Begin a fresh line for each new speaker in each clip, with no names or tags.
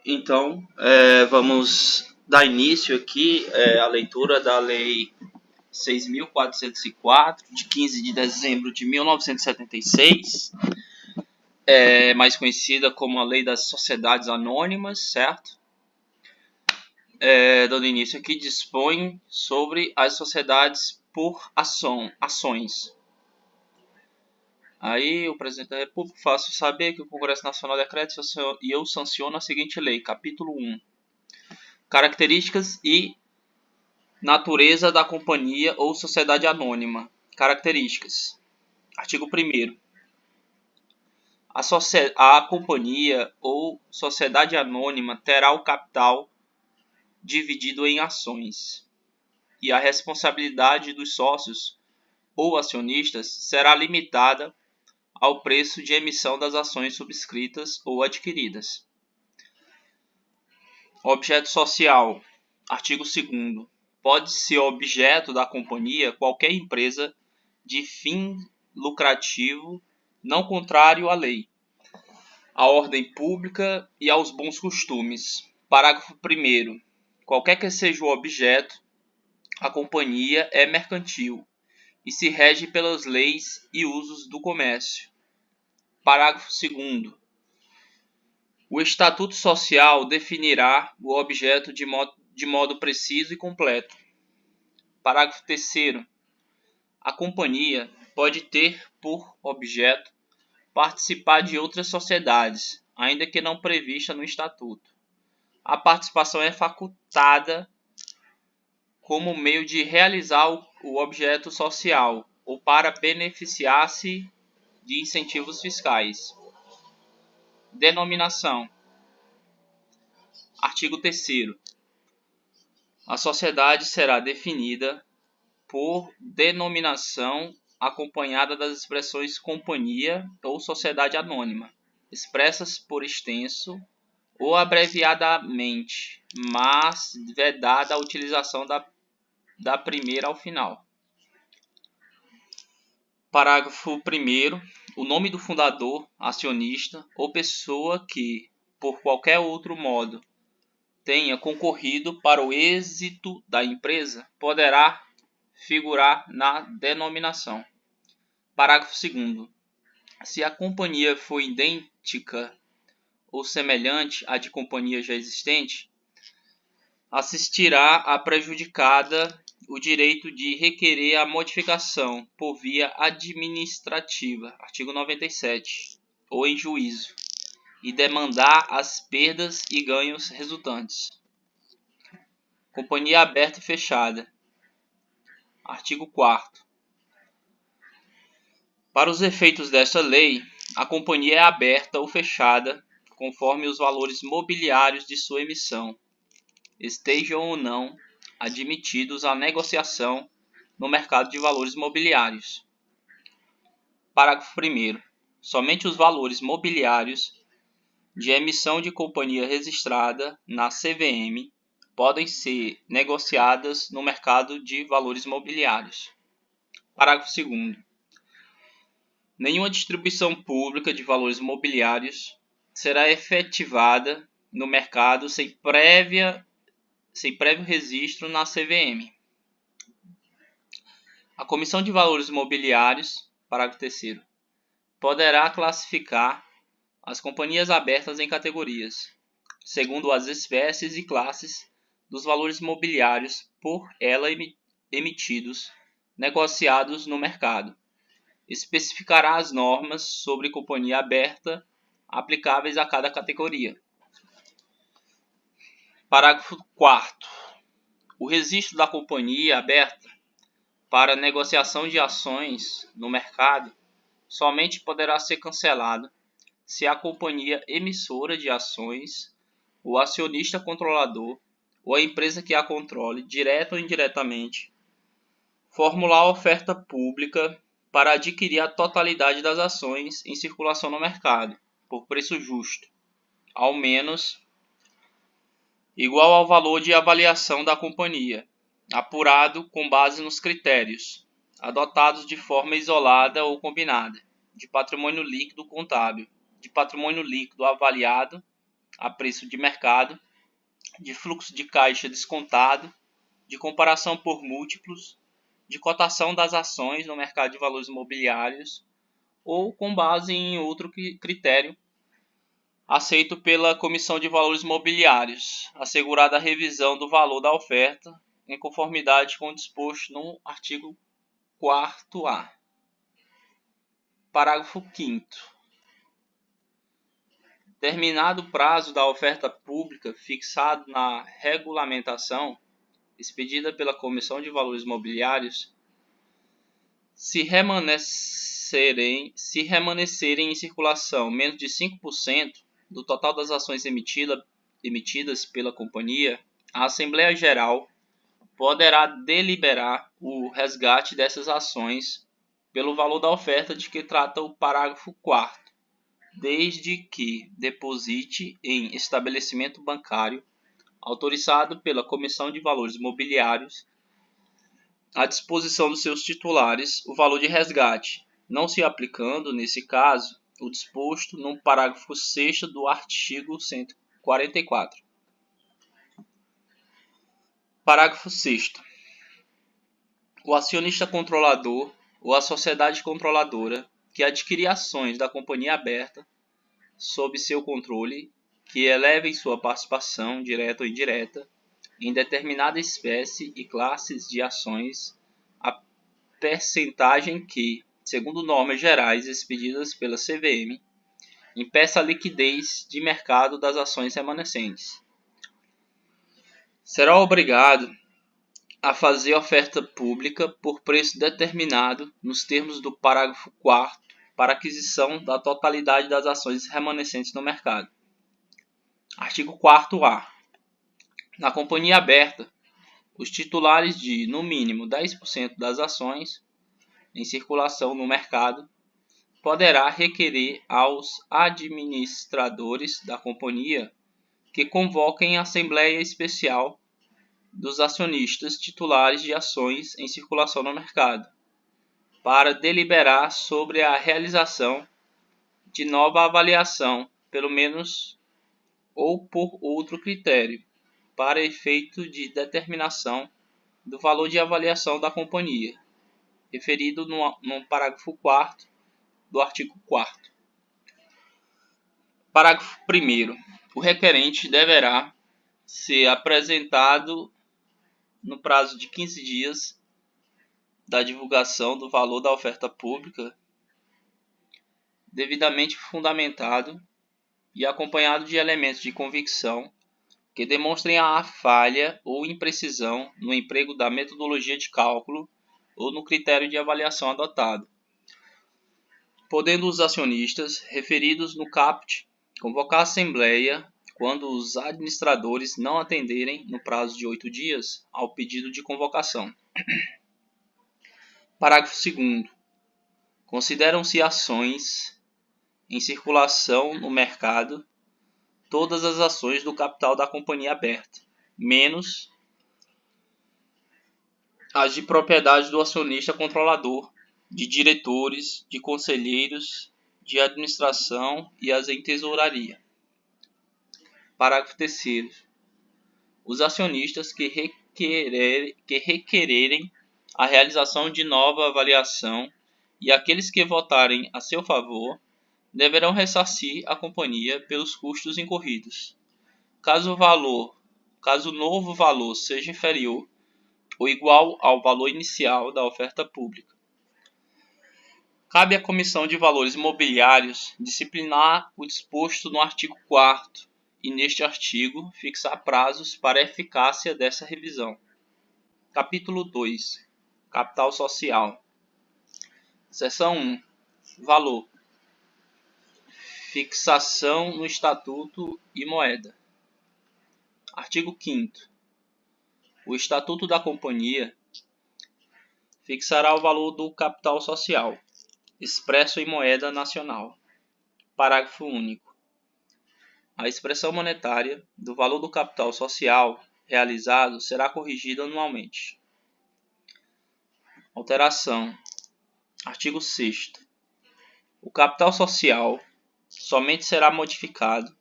Então, vamos dar início aqui à leitura da Lei 6.404, de 15 de dezembro de 1976, mais conhecida como a Lei das Sociedades Anônimas, certo? Dando início aqui, dispõe sobre as sociedades por ações. Aí o Presidente da República faço saber que o Congresso Nacional decreta e eu sanciono a seguinte lei. Capítulo 1. Características e natureza da companhia ou sociedade anônima. Características. Artigo 1º. A companhia ou sociedade anônima terá o capital dividido em ações, e a responsabilidade dos sócios ou acionistas será limitada ao preço de emissão das ações subscritas ou adquiridas. Objeto social. Artigo 2º. Pode ser objeto da companhia qualquer empresa de fim lucrativo não contrário à lei, à ordem pública e aos bons costumes. Parágrafo 1º. Qualquer que seja o objeto, a companhia é mercantil e se rege pelas leis e usos do comércio. Parágrafo 2º. O Estatuto Social definirá o objeto de modo preciso e completo. Parágrafo 3º. A companhia pode ter por objeto participar de outras sociedades, ainda que não prevista no Estatuto. A participação é facultada como meio de realizar o objeto social ou para beneficiar-se de incentivos fiscais. Denominação. Artigo 3º. A sociedade será definida por denominação acompanhada das expressões companhia ou sociedade anônima, expressas por extenso ou abreviadamente, mas vedada a utilização da primeira ao final. Parágrafo 1º. O nome do fundador, acionista ou pessoa que, por qualquer outro modo, tenha concorrido para o êxito da empresa, poderá figurar na denominação. Parágrafo 2º. Se a companhia for idêntica ou semelhante à de companhia já existente, assistirá a prejudicada o direito de requerer a modificação por via administrativa, artigo 97, ou em juízo, e demandar as perdas e ganhos resultantes. Companhia aberta e fechada. Artigo 4º. Para os efeitos desta lei, a companhia é aberta ou fechada conforme os valores mobiliários de sua emissão estejam ou não admitidos à negociação no mercado de valores mobiliários. Parágrafo 1º. Somente os valores mobiliários de emissão de companhia registrada na CVM podem ser negociadas no mercado de valores mobiliários. Parágrafo 2º. Nenhuma distribuição pública de valores mobiliários será efetivada no mercado sem prévio registro na CVM. A Comissão de Valores Mobiliários, parágrafo 3º, poderá classificar as companhias abertas em categorias, segundo as espécies e classes dos valores mobiliários por ela emitidos, negociados no mercado. Especificará as normas sobre companhia aberta aplicáveis a cada categoria. Parágrafo 4º. O registro da companhia aberta para negociação de ações no mercado somente poderá ser cancelado se a companhia emissora de ações, o acionista controlador ou a empresa que a controle, direta ou indiretamente, formular oferta pública para adquirir a totalidade das ações em circulação no mercado, por preço justo, ao menos igual ao valor de avaliação da companhia, apurado com base nos critérios adotados de forma isolada ou combinada, de patrimônio líquido contábil, de patrimônio líquido avaliado a preço de mercado, de fluxo de caixa descontado, de comparação por múltiplos, de cotação das ações no mercado de valores imobiliários ou com base em outro critério aceito pela Comissão de Valores Imobiliários, assegurada a revisão do valor da oferta em conformidade com o disposto no artigo 4º-A. Parágrafo 5º. Terminado o prazo da oferta pública fixado na regulamentação expedida pela Comissão de Valores Imobiliários, se remanescerem em circulação menos de 5% do total das ações emitidas pela companhia, a Assembleia Geral poderá deliberar o resgate dessas ações pelo valor da oferta de que trata o parágrafo 4º, desde que deposite em estabelecimento bancário autorizado pela Comissão de Valores Imobiliários à disposição dos seus titulares o valor de resgate, não se aplicando, nesse caso, o disposto no parágrafo 6º do artigo 144. Parágrafo 6º. O acionista controlador ou a sociedade controladora que adquirir ações da companhia aberta sob seu controle, que elevem sua participação, direta ou indireta, em determinada espécie e classes de ações, a percentagem que, segundo normas gerais expedidas pela CVM, impeça a liquidez de mercado das ações remanescentes. Será obrigado a fazer oferta pública por preço determinado nos termos do parágrafo 4º para aquisição da totalidade das ações remanescentes no mercado. Artigo 4º-A. Na companhia aberta, os titulares de, no mínimo, 10% das ações em circulação no mercado poderá requerer aos administradores da companhia que convoquem a Assembleia Especial dos acionistas titulares de ações em circulação no mercado, para deliberar sobre a realização de nova avaliação, pelo menos ou por outro critério, para efeito de determinação do valor de avaliação da companhia, referido no parágrafo 4º do artigo 4º. Parágrafo 1º. O requerente deverá ser apresentado no prazo de 15 dias da divulgação do valor da oferta pública, devidamente fundamentado e acompanhado de elementos de convicção que demonstrem a falha ou imprecisão no emprego da metodologia de cálculo ou no critério de avaliação adotado, podendo os acionistas referidos no caput convocar a Assembleia quando os administradores não atenderem no prazo de 8 dias ao pedido de convocação. Parágrafo 2º. Consideram-se ações em circulação no mercado todas as ações do capital da companhia aberta, menos as de propriedade do acionista controlador, de diretores, de conselheiros, de administração e as em tesouraria. Parágrafo 3º. Os acionistas que requererem a realização de nova avaliação e aqueles que votarem a seu favor deverão ressarcir a companhia pelos custos incorridos, caso o novo valor seja inferior ou igual ao valor inicial da oferta pública. Cabe à Comissão de Valores Imobiliários disciplinar o disposto no artigo 4º e, neste artigo, fixar prazos para a eficácia dessa revisão. Capítulo 2. Capital Social. Seção 1. Valor. Fixação no Estatuto e Moeda. Artigo 5º. O Estatuto da Companhia fixará o valor do capital social, expresso em moeda nacional. Parágrafo único. A expressão monetária do valor do capital social realizado será corrigida anualmente. Alteração. Artigo 6º. O capital social somente será modificado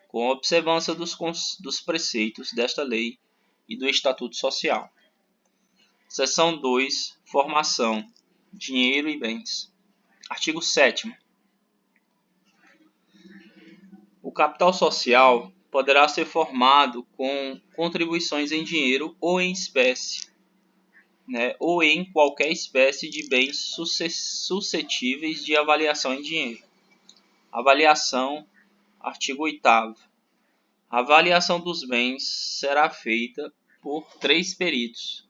com observância dos preceitos desta lei e do Estatuto Social. Seção 2. Formação, dinheiro e bens. Artigo 7º. O capital social poderá ser formado com contribuições em dinheiro ou em espécie, ou em qualquer espécie de bens suscetíveis de avaliação em dinheiro. Avaliação. Artigo 8º. A avaliação dos bens será feita por 3 peritos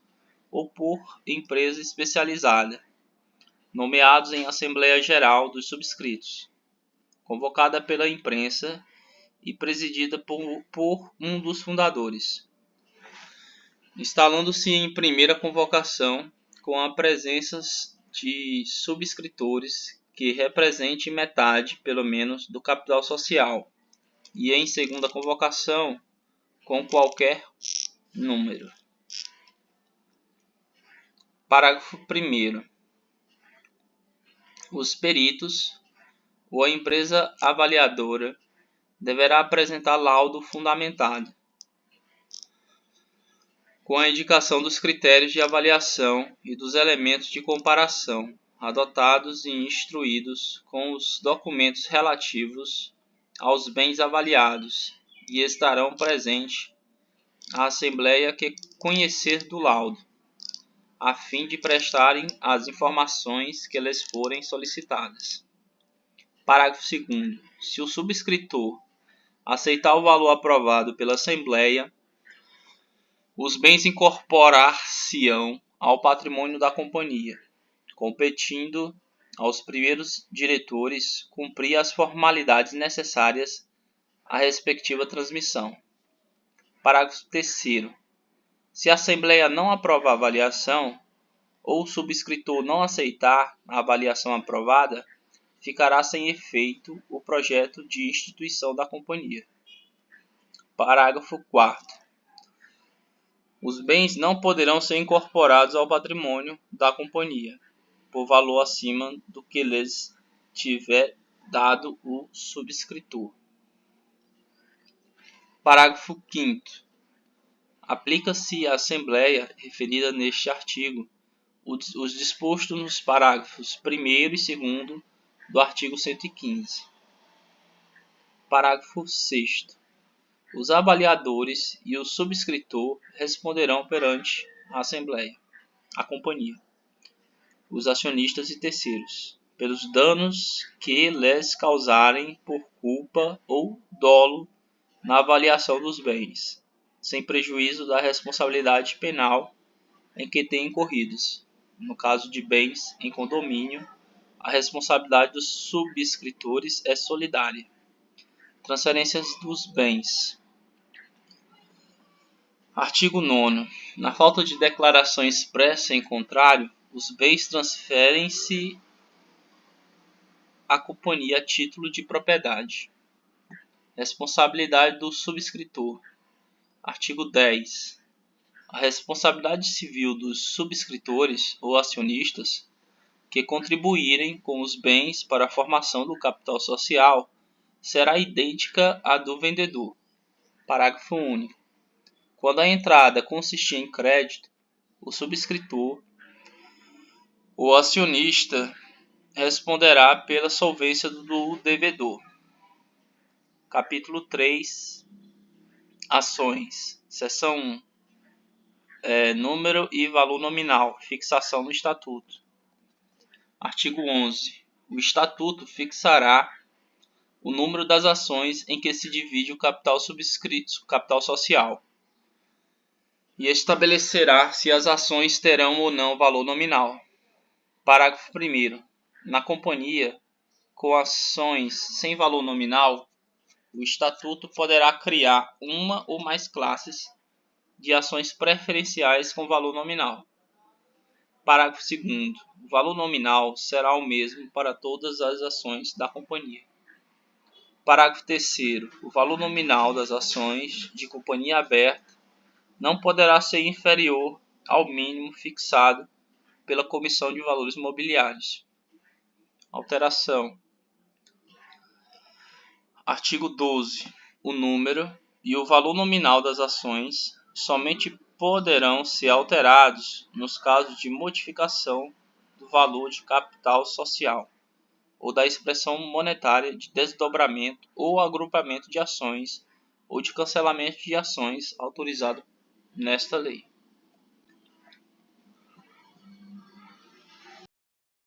ou por empresa especializada, nomeados em Assembleia Geral dos subscritos, convocada pela imprensa e presidida por um dos fundadores, instalando-se em primeira convocação com a presença de subscritores que represente metade, pelo menos, do capital social, e em segunda convocação com qualquer número. Parágrafo 1º. Os peritos ou a empresa avaliadora deverá apresentar laudo fundamentado, com a indicação dos critérios de avaliação e dos elementos de comparação adotados e instruídos com os documentos relativos aos bens avaliados, e estarão presentes a Assembleia que conhecer do laudo, a fim de prestarem as informações que lhes forem solicitadas. Parágrafo 2º. Se o subscritor aceitar o valor aprovado pela Assembleia, os bens incorporar-se-ão ao patrimônio da companhia, competindo aos primeiros diretores cumprir as formalidades necessárias à respectiva transmissão. Parágrafo 3º. Se a Assembleia não aprovar a avaliação, ou o subscritor não aceitar a avaliação aprovada, ficará sem efeito o projeto de instituição da companhia. Parágrafo 4º. Os bens não poderão ser incorporados ao patrimônio da companhia, por valor acima do que lhes tiver dado o subscritor. Parágrafo 5º. Aplica-se à Assembleia referida neste artigo os dispostos nos parágrafos 1º e 2º do artigo 115. Parágrafo 6º. Os avaliadores e o subscritor responderão perante a Assembleia, a companhia, os acionistas e terceiros, pelos danos que lhes causarem por culpa ou dolo na avaliação dos bens, sem prejuízo da responsabilidade penal em que têm incorridos. No caso de bens em condomínio, a responsabilidade dos subscritores é solidária. Transferências dos bens. Artigo 9º. Na falta de declaração expressa em contrário, os bens transferem-se à companhia a título de propriedade. Responsabilidade do subscritor. Artigo 10. A responsabilidade civil dos subscritores ou acionistas que contribuírem com os bens para a formação do capital social será idêntica à do vendedor. Parágrafo único. Quando a entrada consistir em crédito, o subscritor ou acionista responderá pela solvência do devedor. Capítulo 3. Ações. Seção 1. Número e valor nominal. Fixação no Estatuto. Artigo 11. O Estatuto fixará o número das ações em que se divide o capital subscrito, capital social, e estabelecerá se as ações terão ou não valor nominal. Parágrafo 1º. Na companhia com ações sem valor nominal, o Estatuto poderá criar uma ou mais classes de ações preferenciais com valor nominal. Parágrafo 2º. O valor nominal será o mesmo para todas as ações da companhia. Parágrafo 3º. O valor nominal das ações de companhia aberta não poderá ser inferior ao mínimo fixado pela Comissão de Valores Mobiliários. Alteração. Artigo 12. o número e o valor nominal das ações somente poderão ser alterados nos casos de modificação do valor de capital social ou da expressão monetária de desdobramento ou agrupamento de ações ou de cancelamento de ações autorizado nesta lei.